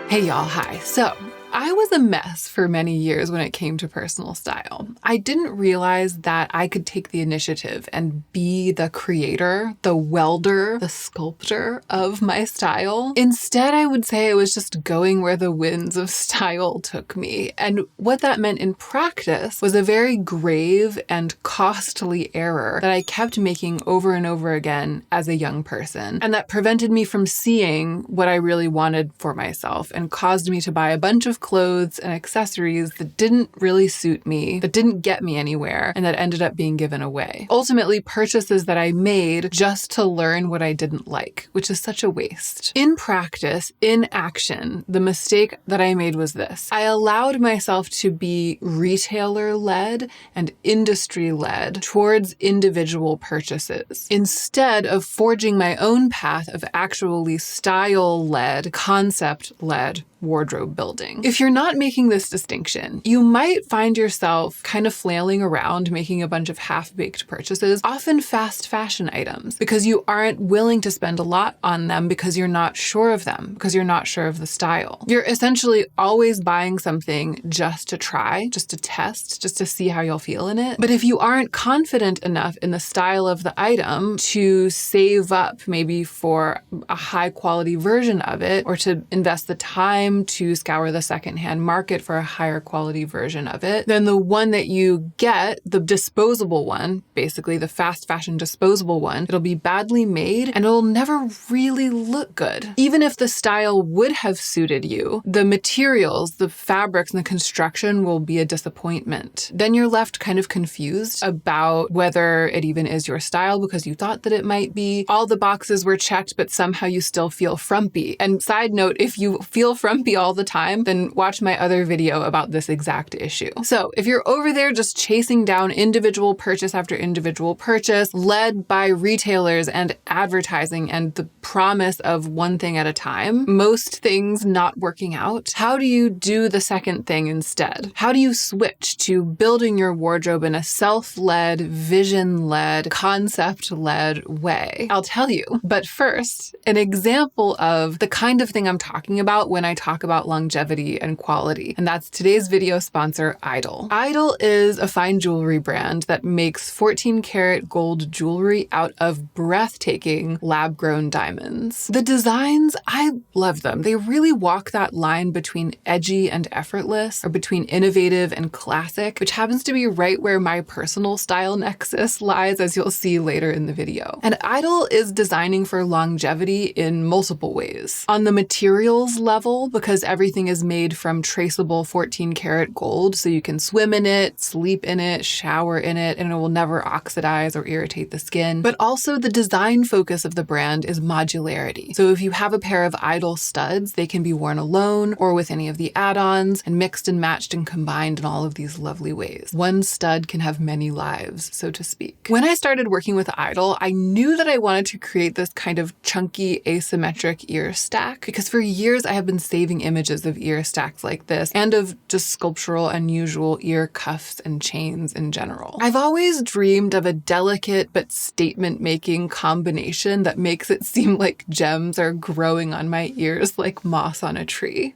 Hey y'all, hi. So, I was a mess for many years when it came to personal style. I didn't realize that I could take the initiative and be the creator, the welder, the sculptor of my style. Instead, I would say I was just going where the winds of style took me. And what that meant in practice was a very grave and costly error that I kept making over and over again as a young person. And that prevented me from seeing what I really wanted for myself and caused me to buy a bunch of clothes and accessories that didn't really suit me, that didn't get me anywhere, and that ended up being given away. Ultimately, purchases that I made just to learn what I didn't like, which is such a waste. In practice, in action, the mistake that I made was this. I allowed myself to be retailer-led and industry-led towards individual purchases, instead of forging my own path of actually style-led, concept-led wardrobe building. If you're not making this distinction, you might find yourself kind of flailing around making a bunch of half-baked purchases, often fast fashion items, because you aren't willing to spend a lot on them because you're not sure of them, because you're not sure of the style. You're essentially always buying something just to try, just to test, just to see how you'll feel in it. But if you aren't confident enough in the style of the item to save up maybe for a high quality version of it, or to invest the time to scour the secondhand market for a higher quality version of it, then the one that you get, the disposable one, basically the fast fashion disposable one, it'll be badly made and it'll never really look good. Even if the style would have suited you, the materials, the fabrics, and the construction will be a disappointment. Then you're left kind of confused about whether it even is your style because you thought that it might be. All the boxes were checked, but somehow you still feel frumpy. And side note, if you feel frumpy all the time, then watch my other video about this exact issue. So if you're over there just chasing down individual purchase after individual purchase, led by retailers and advertising and the promise of one thing at a time, most things not working out, how do you do the second thing instead? How do you switch to building your wardrobe in a self-led, vision-led, concept-led way? I'll tell you. But first, an example of the kind of thing I'm talking about when I talk about longevity and quality, and that's today's video sponsor, idyl. Idyl is a fine jewelry brand that makes 14 karat gold jewelry out of breathtaking lab-grown diamonds. The designs, I love them. They really walk that line between edgy and effortless, or between innovative and classic, which happens to be right where my personal style nexus lies, as you'll see later in the video. And idyl is designing for longevity in multiple ways. On the materials level, because everything is made from traceable 14 karat gold, so you can swim in it, sleep in it, shower in it, and it will never oxidize or irritate the skin. But also the design focus of the brand is modularity. So if you have a pair of idyl studs, they can be worn alone or with any of the add-ons, and mixed and matched and combined in all of these lovely ways. One stud can have many lives, so to speak. When I started working with idyl, I knew that I wanted to create this kind of chunky asymmetric ear stack, because for years I have been saving images of ear stacks like this and of just sculptural, unusual ear cuffs and chains in general. I've always dreamed of a delicate but statement-making combination that makes it seem like gems are growing on my ears like moss on a tree.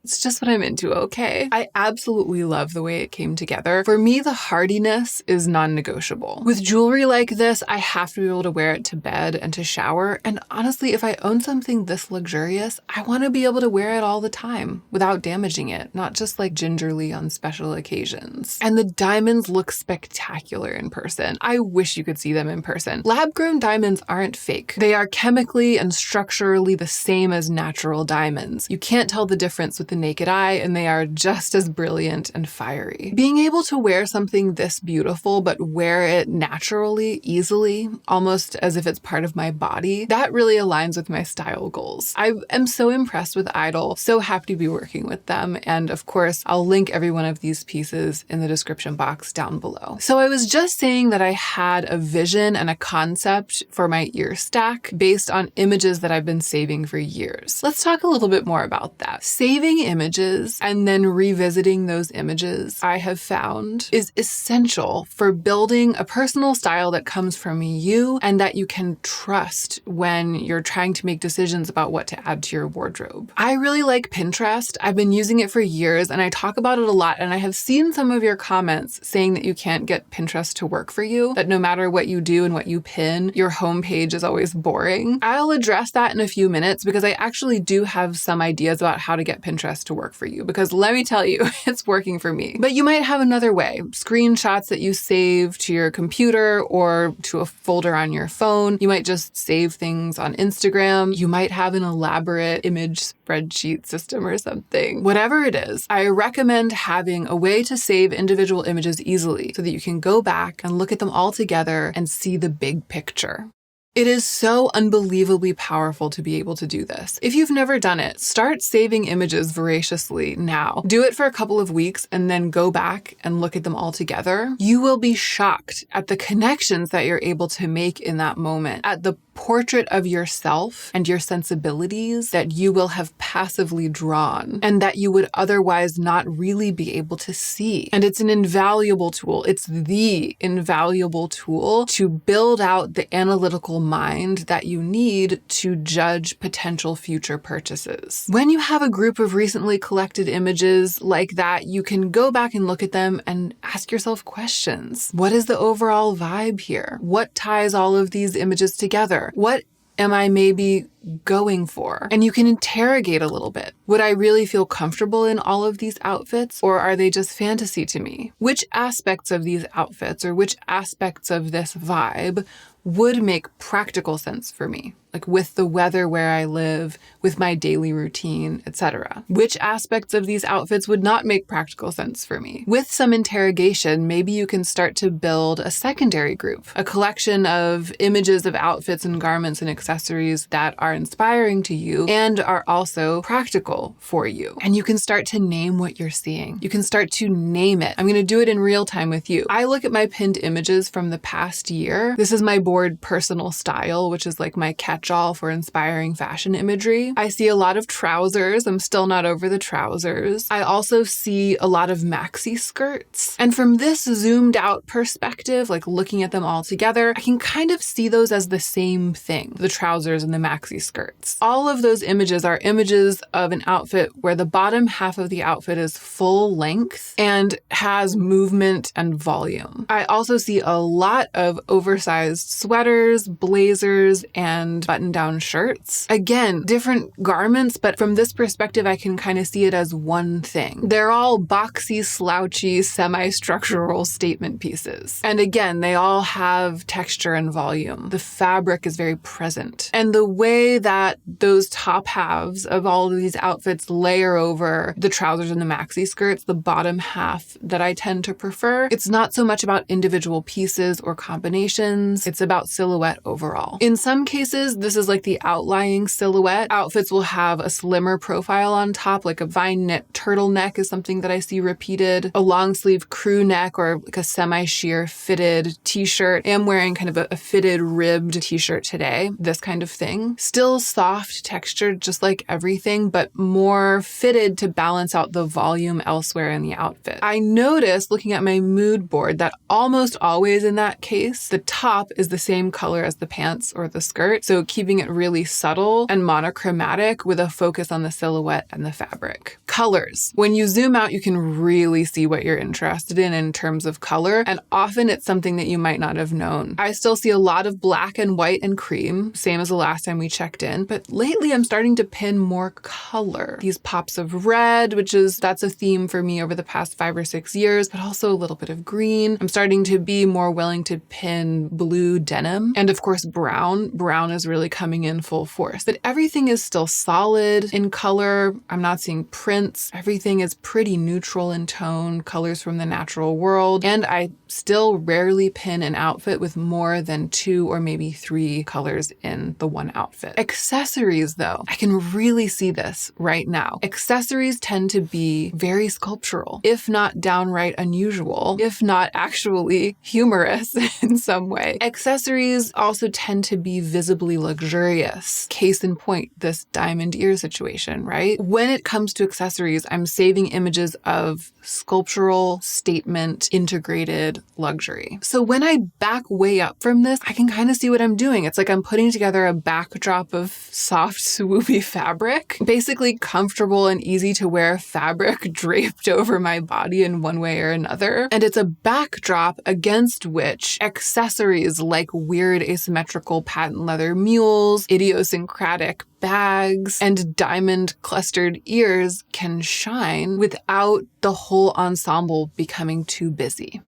It's just what I'm into, okay? I absolutely love the way it came together. For me, the hardiness is non-negotiable. With jewelry like this, I have to be able to wear it to bed and to shower. And honestly, if I own something this luxurious, I want to be able to wear it all the time without damaging it, not just like gingerly on special occasions. And the diamonds look spectacular in person. I wish you could see them in person. Lab-grown diamonds aren't fake. They are chemically and structurally the same as natural diamonds. You can't tell the difference with the naked eye, and they are just as brilliant and fiery. Being able to wear something this beautiful, but wear it naturally, easily, almost as if it's part of my body, that really aligns with my style goals. I am so impressed with idyl, so happy to be working with them, and of course, I'll link every one of these pieces in the description box down below. So I was just saying that I had a vision and a concept for my ear stack based on images that I've been saving for years. Let's talk a little bit more about that. Saving saving images and then revisiting those images, I have found, is essential for building a personal style that comes from you and that you can trust when you're trying to make decisions about what to add to your wardrobe. I really like Pinterest. I've been using it for years and I talk about it a lot, and I have seen some of your comments saying that you can't get Pinterest to work for you, that no matter what you do and what you pin, your homepage is always boring. I'll address that in a few minutes because I actually do have some ideas about how to get Pinterest to work for you, because let me tell you, it's working for me. But you might have another way. Screenshots that you save to your computer or to a folder on your phone. You might just save things on Instagram. You might have an elaborate image spreadsheet system or something. Whatever it is, I recommend having a way to save individual images easily so that you can go back and look at them all together and see the big picture. It is so unbelievably powerful to be able to do this. If you've never done it, start saving images voraciously now. Do it for a couple of weeks and then go back and look at them all together. You will be shocked at the connections that you're able to make in that moment, at the portrait of yourself and your sensibilities that you will have passively drawn and that you would otherwise not really be able to see. And it's an invaluable tool. It's the invaluable tool to build out the analytical mind that you need to judge potential future purchases. When you have a group of recently collected images like that, you can go back and look at them and ask yourself questions. What is the overall vibe here? What ties all of these images together? What am I maybe going for? And you can interrogate a little bit. Would I really feel comfortable in all of these outfits, or are they just fantasy to me? Which aspects of these outfits or which aspects of this vibe would make practical sense for me? Like with the weather where I live, with my daily routine, etc. Which aspects of these outfits would not make practical sense for me? With some interrogation, maybe you can start to build a secondary group, a collection of images of outfits and garments and accessories that are inspiring to you and are also practical for you. And you can start to name what you're seeing. You can start to name it. I'm going to do it in real time with you. I look at my pinned images from the past year. This is my board personal style, which is like my catch-all for inspiring fashion imagery. I see a lot of trousers. I'm still not over the trousers. I also see a lot of maxi skirts. And from this zoomed out perspective, like looking at them all together, I can kind of see those as the same thing, the trousers and the maxi skirts. All of those images are images of an outfit where the bottom half of the outfit is full length and has movement and volume. I also see a lot of oversized sweaters, blazers, and button-down shirts. Again, different garments, but from this perspective, I can kind of see it as one thing. They're all boxy, slouchy, semi-structural statement pieces. And again, they all have texture and volume. The fabric is very present. And the way that those top halves of all of these outfits layer over the trousers and the maxi skirts, the bottom half that I tend to prefer, it's not so much about individual pieces or combinations. It's about silhouette overall. In some cases, this is like the outlying silhouette. Outfits will have a slimmer profile on top, like a vine knit turtleneck is something that I see repeated, a long sleeve crew neck or like a semi-sheer fitted t-shirt. I am wearing kind of a fitted ribbed t-shirt today, this kind of thing. Still soft textured, just like everything, but more fitted to balance out the volume elsewhere in the outfit. I noticed looking at my mood board that almost always in that case, the top is the same color as the pants or the skirt. So keeping it really subtle and monochromatic with a focus on the silhouette and the fabric. Colors. When you zoom out, you can really see what you're interested in terms of color. And often it's something that you might not have known. I still see a lot of black and white and cream, same as the last time we checked in. But lately I'm starting to pin more color. These pops of red, that's a theme for me over the past 5 or 6 years, but also a little bit of green. I'm starting to be more willing to pin blue denim. And of course, brown. Brown is really coming in full force. But everything is still solid in color. I'm not seeing prints. Everything is pretty neutral in tone, colors from the natural world. And I still rarely pin an outfit with more than 2 or maybe 3 colors in the one outfit. Accessories, though, I can really see this right now. Accessories tend to be very sculptural, if not downright unusual, if not actually humorous in some way. Accessories also tend to be visibly luxurious. Case in point, this diamond ear situation, right? When it comes to accessories, I'm saving images of sculptural, statement, integrated luxury. So when I back way up from this, I can kind of see what I'm doing. It's like I'm putting together a backdrop of soft, swoopy fabric, basically comfortable and easy to wear fabric draped over my body in one way or another. And it's a backdrop against which accessories like weird asymmetrical patent leather mules, idiosyncratic bags, and diamond clustered ears can shine without the whole ensemble becoming too busy.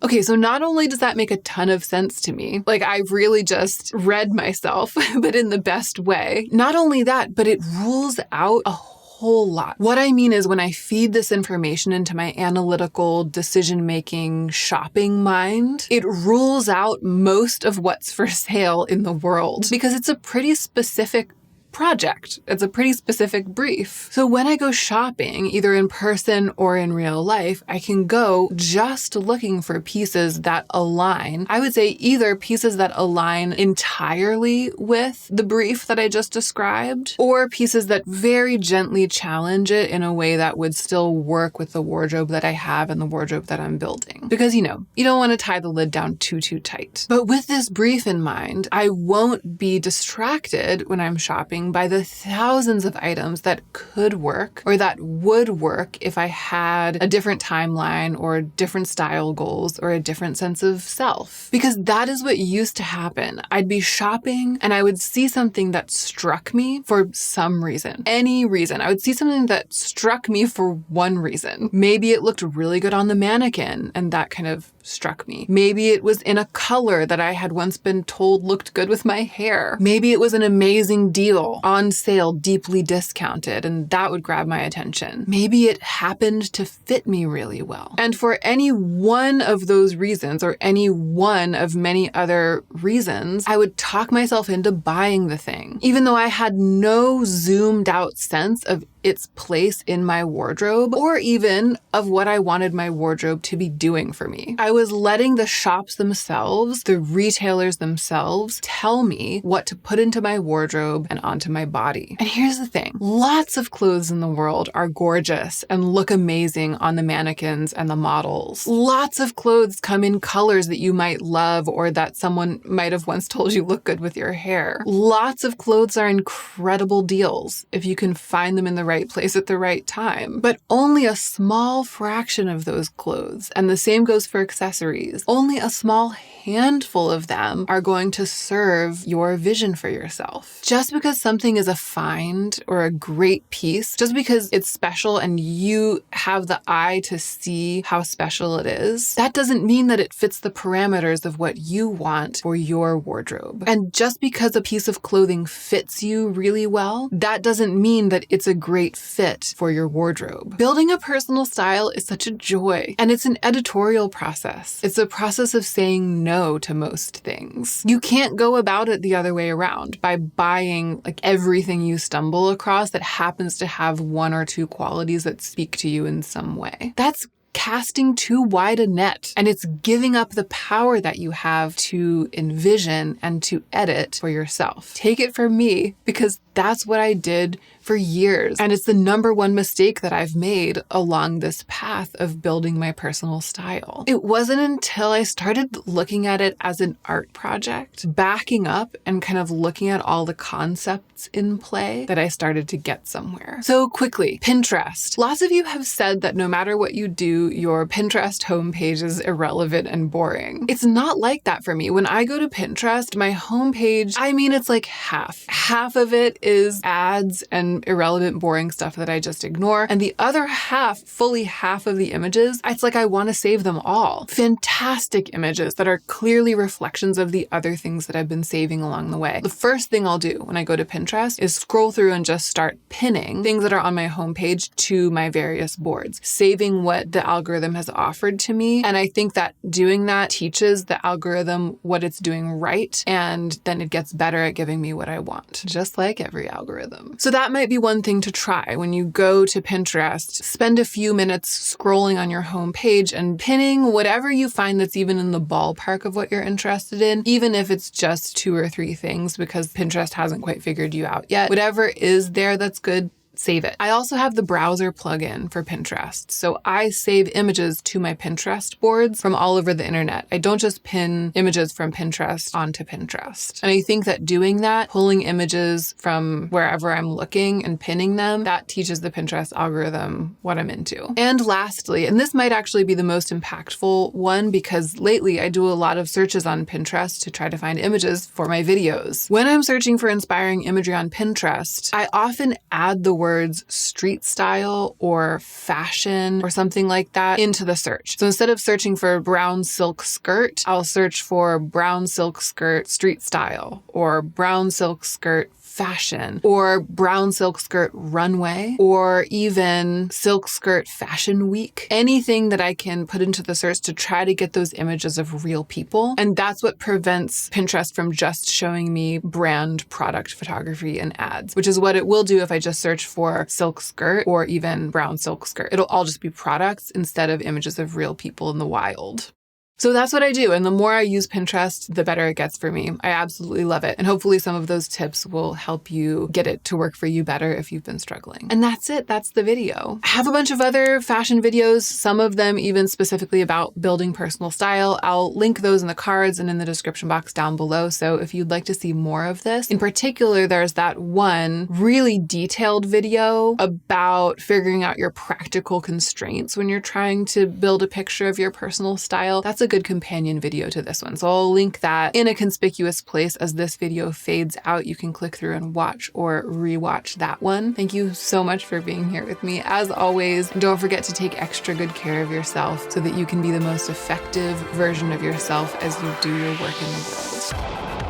Okay, so not only does that make a ton of sense to me, like I've really just read myself, but in the best way. Not only that, but it rules out a whole lot. What I mean is when I feed this information into my analytical, decision-making, shopping mind, it rules out most of what's for sale in the world because it's a pretty specific project. It's a pretty specific brief. So when I go shopping, either in person or in real life, I can go just looking for pieces that align. I would say either pieces that align entirely with the brief that I just described, or pieces that very gently challenge it in a way that would still work with the wardrobe that I have and the wardrobe that I'm building. Because, you don't want to tie the lid down too tight. But with this brief in mind, I won't be distracted when I'm shopping by the thousands of items that could work or that would work if I had a different timeline or different style goals or a different sense of self. Because that is what used to happen. I'd be shopping and I would see something that struck me for some reason. Any reason. I would see something that struck me for one reason. Maybe it looked really good on the mannequin and that kind of struck me. Maybe it was in a color that I had once been told looked good with my hair. Maybe it was an amazing deal, on sale, deeply discounted, and that would grab my attention. Maybe it happened to fit me really well. And for any one of those reasons, or any one of many other reasons, I would talk myself into buying the thing, even though I had no zoomed out sense of its place in my wardrobe, or even of what I wanted my wardrobe to be doing for me. I was letting the shops themselves, the retailers themselves, tell me what to put into my wardrobe and onto my body. And here's the thing. Lots of clothes in the world are gorgeous and look amazing on the mannequins and the models. Lots of clothes come in colors that you might love or that someone might have once told you look good with your hair. Lots of clothes are incredible deals if you can find them in the right place at the right time. But only a small fraction of those clothes, and the same goes for accessories, only a small handful of them are going to serve your vision for yourself. Just because something is a find or a great piece, just because it's special and you have the eye to see how special it is, that doesn't mean that it fits the parameters of what you want for your wardrobe. And just because a piece of clothing fits you really well, that doesn't mean that it's a great fit for your wardrobe. Building a personal style is such a joy, and it's an editorial process. It's a process of saying no to most things. You can't go about it the other way around by buying everything you stumble across that happens to have one or two qualities that speak to you in some way. That's casting too wide a net, and it's giving up the power that you have to envision and to edit for yourself. Take it from me, because that's what I did for years. And it's the number one mistake that I've made along this path of building my personal style. It wasn't until I started looking at it as an art project, backing up and kind of looking at all the concepts in play, that I started to get somewhere. So quickly, Pinterest. Lots of you have said that no matter what you do, your Pinterest homepage is irrelevant and boring. It's not like that for me. When I go to Pinterest, my homepage, it's like half. Half of it is ads and irrelevant, boring stuff that I just ignore. And the other half, fully half of the images, it's like I want to save them all. Fantastic images that are clearly reflections of the other things that I've been saving along the way. The first thing I'll do when I go to Pinterest is scroll through and just start pinning things that are on my homepage to my various boards, saving what the algorithm has offered to me. And I think that doing that teaches the algorithm what it's doing right. And then it gets better at giving me what I want, just like every algorithm. So that might be one thing to try. When you go to Pinterest, spend a few minutes scrolling on your home page and pinning whatever you find that's even in the ballpark of what you're interested in, even if it's just 2 or 3 things, because Pinterest hasn't quite figured you out yet. Whatever is there that's good, save it. I also have the browser plugin for Pinterest. So I save images to my Pinterest boards from all over the internet. I don't just pin images from Pinterest onto Pinterest. And I think that doing that, pulling images from wherever I'm looking and pinning them, that teaches the Pinterest algorithm what I'm into. And lastly, and this might actually be the most impactful one, because lately I do a lot of searches on Pinterest to try to find images for my videos. When I'm searching for inspiring imagery on Pinterest, I often add the words street style or fashion or something like that into the search. So instead of searching for brown silk skirt, I'll search for brown silk skirt street style or brown silk skirt fashion or brown silk skirt runway or even silk skirt fashion week. Anything that I can put into the search to try to get those images of real people. And that's what prevents Pinterest from just showing me brand product photography and ads, which is what it will do if I just search for silk skirt or even brown silk skirt. It'll all just be products instead of images of real people in the wild. So that's what I do. And the more I use Pinterest, the better it gets for me. I absolutely love it. And hopefully some of those tips will help you get it to work for you better if you've been struggling. And that's it. That's the video. I have a bunch of other fashion videos, some of them even specifically about building personal style. I'll link those in the cards and in the description box down below. So if you'd like to see more of this, in particular, there's that one really detailed video about figuring out your practical constraints when you're trying to build a picture of your personal style. That's a good companion video to this one. So I'll link that in a conspicuous place as this video fades out. You can click through and watch or rewatch that one. Thank you so much for being here with me. As always, don't forget to take extra good care of yourself so that you can be the most effective version of yourself as you do your work in the world.